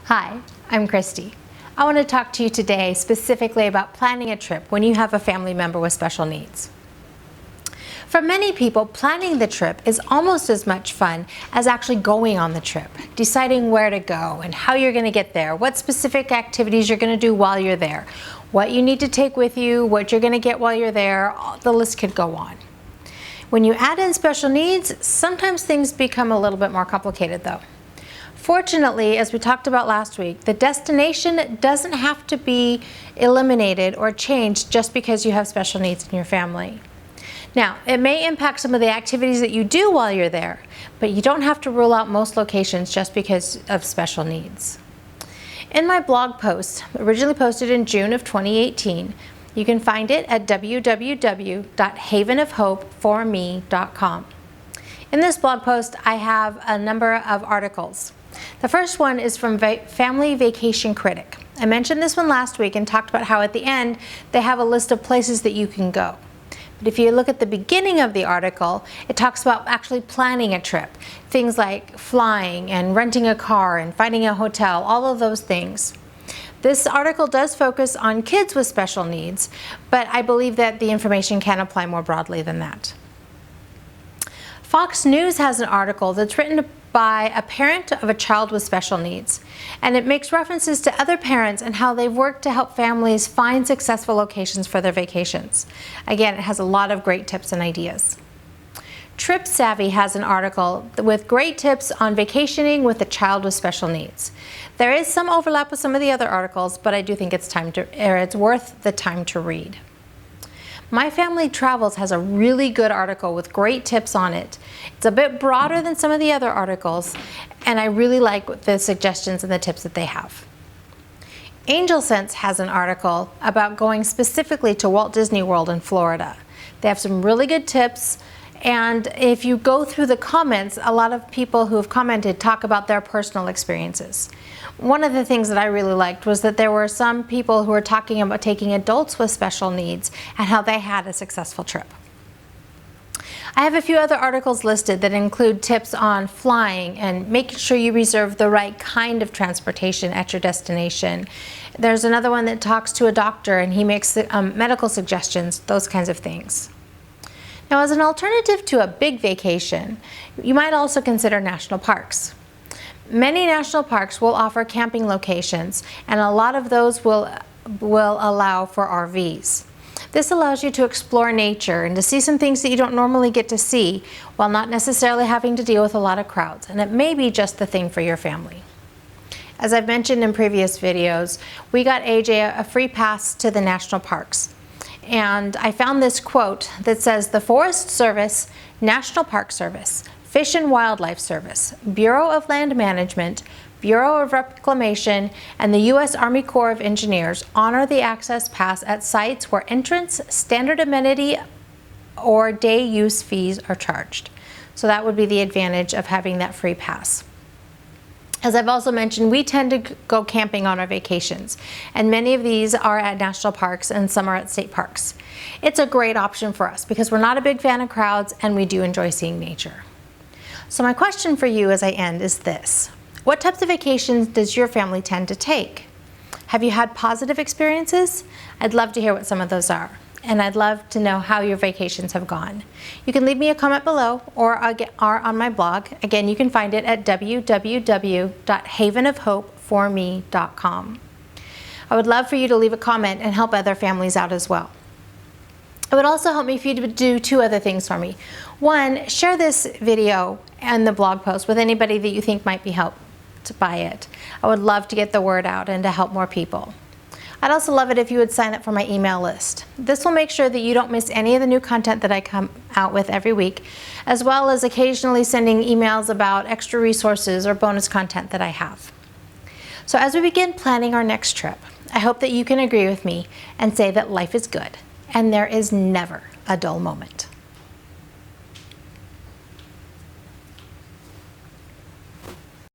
Hi, I'm Christy. I want to talk to you today specifically about planning a trip when you have a family member with special needs. For many people, planning the trip is almost as much fun as actually going on the trip, deciding where to go and how you're going to get there, what specific activities you're going to do while you're there, what you need to take with you, what you're going to get while you're there. The list could go on. When you add in special needs, sometimes things become a little bit more complicated though. Fortunately, as we talked about last week, the destination doesn't have to be eliminated or changed just because you have special needs in your family. Now, it may impact some of the activities that you do while you're there, but you don't have to rule out most locations just because of special needs. In my blog post, originally posted in June of 2018, you can find it at www.havenofhopeforme.com. In this blog post, I have a number of articles. The first one is from Family Vacation Critic. I mentioned this one last week and talked about how at the end they have a list of places that you can go. But if you look at the beginning of the article, it talks about actually planning a trip. Things like flying and renting a car and finding a hotel, all of those things. This article does focus on kids with special needs, but I believe that the information can apply more broadly than that. Fox News has an article that's written by a parent of a child with special needs, and it makes references to other parents and how they've worked to help families find successful locations for their vacations. Again, it has a lot of great tips and ideas. Trip Savvy has an article with great tips on vacationing with a child with special needs. There is some overlap with some of the other articles, but I do think it's worth the time to read. My Family Travels has a really good article with great tips on it. It's a bit broader than some of the other articles, and I really like the suggestions and the tips that they have. Angel Sense has an article about going specifically to Walt Disney World in Florida. They have some really good tips, and if you go through the comments, a lot of people who have commented talk about their personal experiences. One of the things that I really liked was that there were some people who were talking about taking adults with special needs and how they had a successful trip. I have a few other articles listed that include tips on flying and making sure you reserve the right kind of transportation at your destination. There's another one that talks to a doctor and he makes medical suggestions, those kinds of things. Now, as an alternative to a big vacation, you might also consider national parks. Many national parks will offer camping locations, and a lot of those will allow for RVs. This allows you to explore nature and to see some things that you don't normally get to see while not necessarily having to deal with a lot of crowds, and it may be just the thing for your family. As I've mentioned in previous videos, we got AJ a free pass to the national parks. And I found this quote that says, "The Forest Service, National Park Service, Fish and Wildlife Service, Bureau of Land Management, Bureau of Reclamation, and the U.S. Army Corps of Engineers honor the access pass at sites where entrance, standard amenity, or day use fees are charged." So that would be the advantage of having that free pass. As I've also mentioned, we tend to go camping on our vacations, and many of these are at national parks and some are at state parks. It's a great option for us because we're not a big fan of crowds and we do enjoy seeing nature. So my question for you as I end is this: what types of vacations does your family tend to take? Have you had positive experiences? I'd love to hear what some of those are, and I'd love to know how your vacations have gone. You can leave me a comment below or on my blog. Again, you can find it at www.havenofhopeforme.com. I would love for you to leave a comment and help other families out as well. It would also help me if you would do two other things for me. One, share this video and the blog post with anybody that you think might be helped by it. I would love to get the word out and to help more people. I'd also love it if you would sign up for my email list. This will make sure that you don't miss any of the new content that I come out with every week, as well as occasionally sending emails about extra resources or bonus content that I have. So as we begin planning our next trip, I hope that you can agree with me and say that life is good and there is never a dull moment.